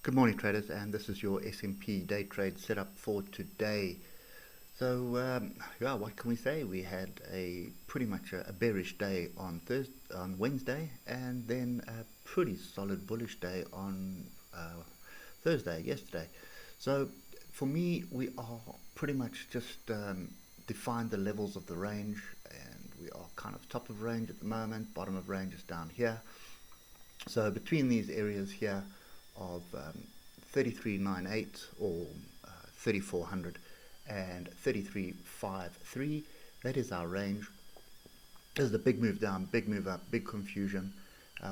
Good morning, traders, and this is your S&P day trade setup for today. So, yeah, what can we say? We had pretty much a bearish day on Wednesday, and then a pretty solid bullish day on Thursday, yesterday. So, for me, we are pretty much just defined the levels of the range, and we are kind of top of range at the moment. Bottom of range is down here. So between these areas here of 3398 or 3400 and 3353, that is our range. There's the big move down, big move up, big confusion.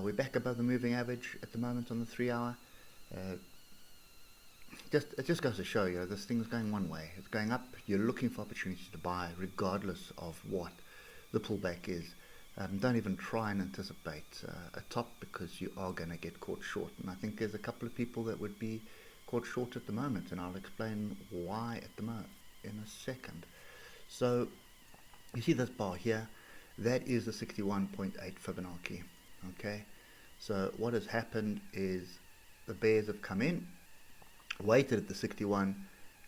We're back above the moving average at the moment on the 3 hour. It just goes to show you, this thing's going one way. It's going up. You're looking for opportunities to buy regardless of what the pullback is. Don't even try and anticipate a top, because you are going to get caught short. And I think there's a couple of people that would be caught short at the moment, and I'll explain why at the moment in a second. So you see this bar here, that is the 61.8 Fibonacci. Okay, so what has happened is the bears have come in, waited at the 61,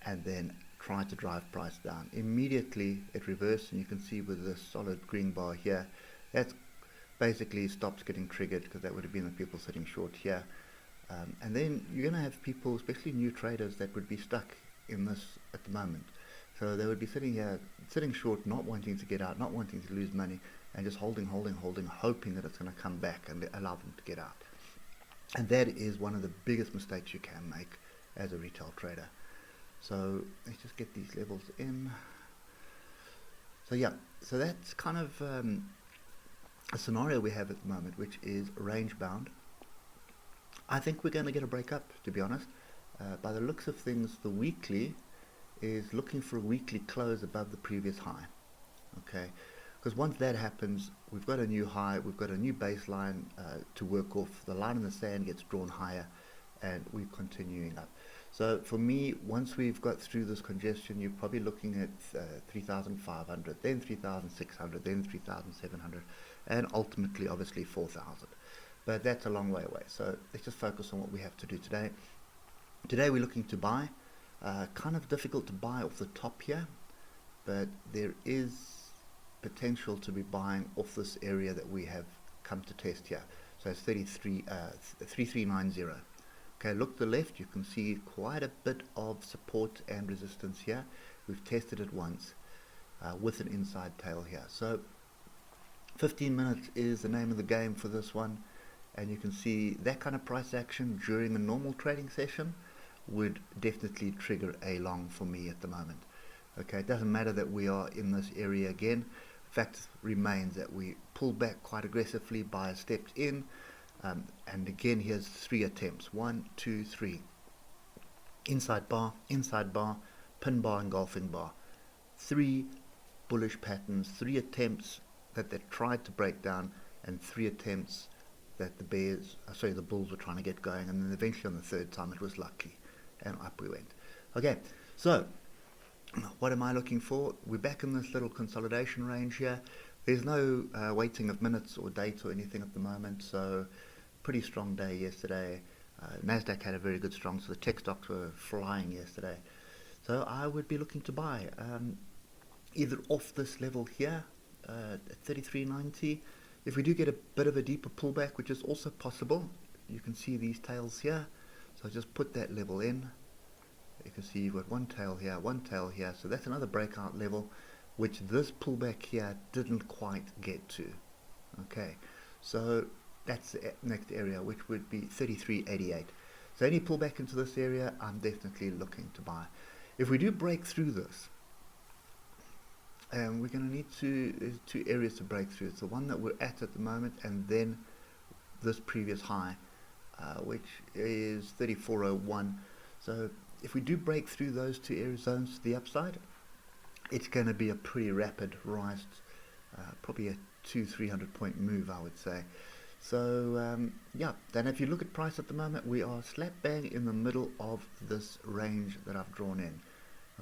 and then tried to drive price down. Immediately it reversed, and you can see with this solid green bar here, that basically stops getting triggered, because that would have been the people sitting short here. And then you're going to have people, especially new traders, that would be stuck in this at the moment. So they would be sitting here, sitting short, not wanting to get out, not wanting to lose money, and just holding, hoping that it's going to come back and allow them to get out. And that is one of the biggest mistakes you can make as a retail trader. So let's just get these levels in. So yeah, so that's kind of a scenario we have at the moment, which is range bound. I think we're going to get a break up, to be honest. By the looks of things, the weekly is looking for a weekly close above the previous high. Okay, because once that happens, we've got a new high, we've got a new baseline to work off. The line in the sand gets drawn higher, and we're continuing up. So for me, once we've got through this congestion, you're probably looking at 3,500, then 3,600, then 3,700, and ultimately, obviously, 4,000. But that's a long way away. So let's just focus on what we have to do today. Today we're looking to buy. Kind of difficult to buy off the top here, but there is potential to be buying off this area that we have come to test here. So it's 3390. Okay, look to the left, you can see quite a bit of support and resistance here. We've tested it once with an inside tail here. So 15 minutes is the name of the game for this one, and you can see that kind of price action during a normal trading session would definitely trigger a long for me at the moment. Okay, it doesn't matter that we are in this area again. Fact remains that we pulled back quite aggressively, buyers stepped in, and again here's 3 attempts, 1, 2, 3, inside bar, pin bar, engulfing bar. 3 bullish patterns, 3 attempts that they tried to break down, and 3 attempts that the bulls were trying to get going, and then eventually on the third time it was lucky, and up we went. Okay, so what am I looking for? We're back in this little consolidation range here. There's no waiting of minutes or date or anything at the moment, so pretty strong day yesterday. Nasdaq had a very good strong, so the tech stocks were flying yesterday. So I would be looking to buy either off this level here at 33.90. If we do get a bit of a deeper pullback, which is also possible, you can see these tails here. So just put that level in. You can see you've got one tail here, so that's another breakout level, which this pullback here didn't quite get to. Okay, so that's the next area, which would be 33.88. So any pullback into this area, I'm definitely looking to buy. If we do break through this, and we're going to need there's 2 areas to break through. It's the one that we're at the moment, and then this previous high, which is 34.01. So if we do break through those 2 area zones to the upside, it's going to be a pretty rapid rise, probably a 200-300 point move, I would say. So yeah, then if you look at price at the moment, we are slap bang in the middle of this range that I've drawn in.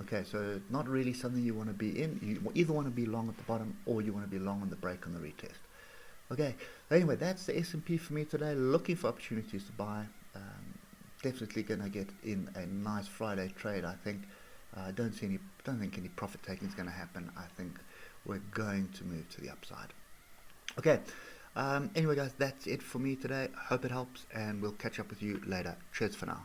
Okay, so not really something you want to be in. You either want to be long at the bottom, or you want to be long on the break on the retest. Okay, anyway, that's the S&P for me today. Looking for opportunities to buy. definitely going to get in a nice Friday trade. I think don't think any profit taking is going to happen. I think we're going to move to the upside. Okay. Anyway, guys, that's it for me today. Hope it helps, and we'll catch up with you later. Cheers for now.